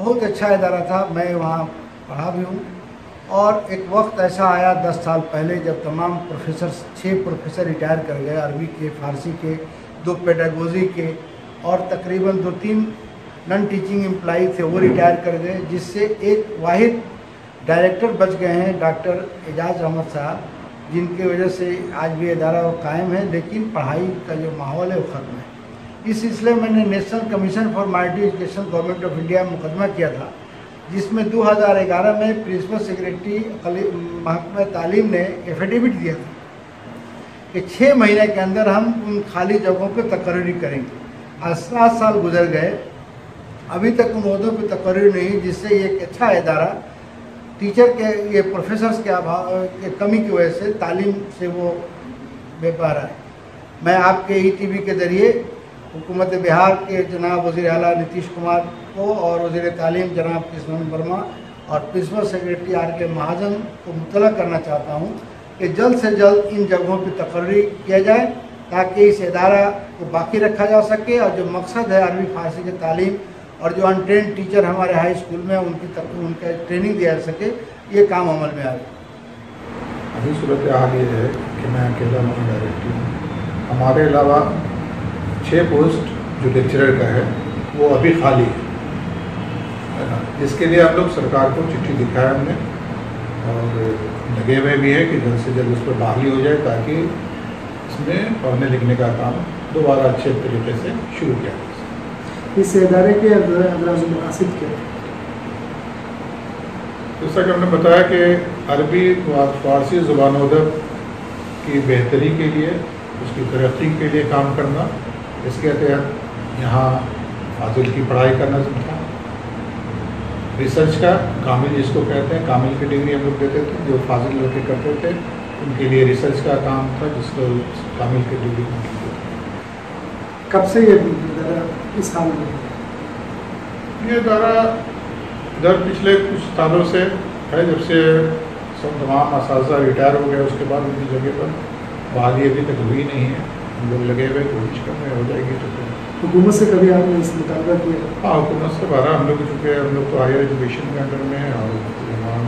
بہت اچھا ادارہ تھا، میں وہاں پڑھا بھی ہوں. اور ایک وقت ایسا آیا 10 سال پہلے جب تمام پروفیسر 6 پروفیسر ریٹائر کر گئے، عربی کے، فارسی کے، 2 پیڈاگوجی کے، اور تقریباً 2-3 نان ٹیچنگ امپلائی تھے وہ ریٹائر کر گئے، جس سے ایک واحد ڈائریکٹر بچ گئے ہیں ڈاکٹر اعجاز احمد صاحب، جن کی وجہ سے آج بھی ادارہ وہ قائم ہے، لیکن پڑھائی کا جو ماحول ہے وہ ختم ہے. اس سلسلے میں نے national commission for minority education government of India میں مقدمہ کیا تھا، جس میں 2011 میں پرنسپل سیکریٹری محکمہ تعلیم نے ایفیڈیوٹ دیا تھا کہ 6 مہینے کے اندر ہم ان خالی جگہوں پہ تقرری کریں گے. آج 7 سال گزر گئے، ابھی تک ان عہدوں پہ تقرری نہیں، جس سے یہ ایک اچھا ادارہ ٹیچر کے یہ پروفیسرز کے کمی کی وجہ سے تعلیم سے وہ بے پارہ ہے. میں آپ کے ETV کے ذریعے حکومت بہار کے جناب وزیر اعلیٰ نتیش کمار کو اور وزیر تعلیم جناب کرشن ورما اور پرنسپل سیکریٹری RK مہاجن کو مطلع کرنا چاہتا ہوں کہ جلد سے جلد ان جگہوں پہ تقرری کیا جائے تاکہ اس ادارہ کو باقی رکھا جا سکے، اور جو مقصد ہے عربی فارسی کی تعلیم اور جو انٹرینڈ ٹیچر ہمارے ہائی اسکول میں ان کا ٹریننگ دیا جا سکے، یہ کام عمل میں آئے. ابھی صورتحال یہ ہے کہ میں اکیلا نہیں ڈائریکٹر ہوں. ہمارے علاوہ 6 پوسٹ جو لیکچرر کا ہے وہ ابھی خالی ہے نا، جس کے لیے ہم لوگ سرکار کو چٹھی لکھا ہے ہم نے، اور لگے ہوئے بھی ہے کہ جلد سے جلد اس پر بحالی ہو جائے تاکہ اس میں پڑھنے لکھنے کا کام دوبارہ اچھے طریقے سے شروع کیا جائے. اس ادارے کے ابراز مقاصد کیا؟ جیسا کہ ہم نے بتایا کہ عربی و فارسی زبان و ادب کی بہتری کے لیے، اس کی ترقی کے لیے کام کرنا، اس کے تحت یہاں فاضل کی پڑھائی کرنا تھا. ریسرچ کا کامل جس کو کہتے ہیں، کامل کی ڈگری ہم لوگ دیتے تھے، جو فاضل لڑکے کرتے تھے ان کے لیے ریسرچ کا کام تھا جس کو کامل کی ڈگری ملتی تھی. کب سے یہ ادارہ اس حال میں؟ یہ ادارہ ادھر پچھلے کچھ سالوں سے ہے، جب سے سب تمام اساتذہ ریٹائر ہو گئے اس کے بعد ان کی جگہ پر بحالی ابھی تک ہوئی نہیں ہے. ہم لوگ لگے ہوئے کوشش کر رہے ہیں، ہو جائے گی. تو حکومت سے کبھی آپ نے اس مطالبہ کیا؟ ہاں، حکومت سے بارہ ہم لوگ چونکہ ہم لوگ تو ہائر ایجوکیشن کے انڈر میں ہیں، اور وہاں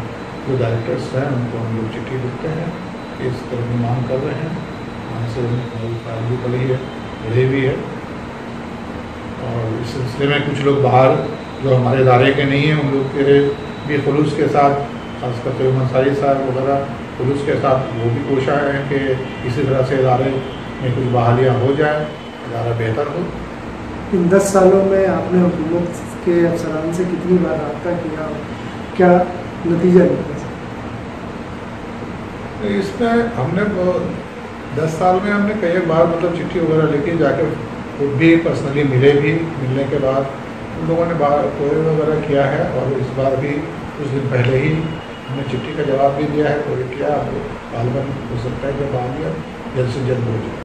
جو ڈائریکٹرس ہیں ان کو ہم لوگ چٹھی لکھتے ہیں کہ اس طرح کی مانگ کر رہے ہیں. وہاں سے فائل بھی پڑی ہے، پڑھی بھی ہے. اور اس سلسلے میں کچھ لوگ باہر جو ہمارے ادارے کے نہیں ہیں ان لوگ کے بھی خلوص کے ساتھ، خاص کر طیب انصاری صاحب وغیرہ خلوص کے ساتھ وہ بھی کوشاں ہیں کہ اسی طرح سے ادارے میں کچھ بحالیاں ہو جائیں، ادارہ بہتر ہو. ان 10 سالوں میں آپ نے حکومت کے افسران سے کتنی بار رابطہ کیا، کیا نتیجہ نکلا؟ اس میں ہم نے 10 سال میں ہم نے کئی بار چٹھی وغیرہ لکھی، جا کے خود بھی پرسنلی ملے بھی. ملنے کے بعد ان لوگوں نے کوئی وغیرہ کیا ہے، اور اس بار بھی کچھ دن پہلے ہی ہم نے چٹھی کا جواب بھی دیا ہے، کوئی کیا. غالباً ہو سکتا ہے کہ بحالیاں جلد سے جلد ہو جائے.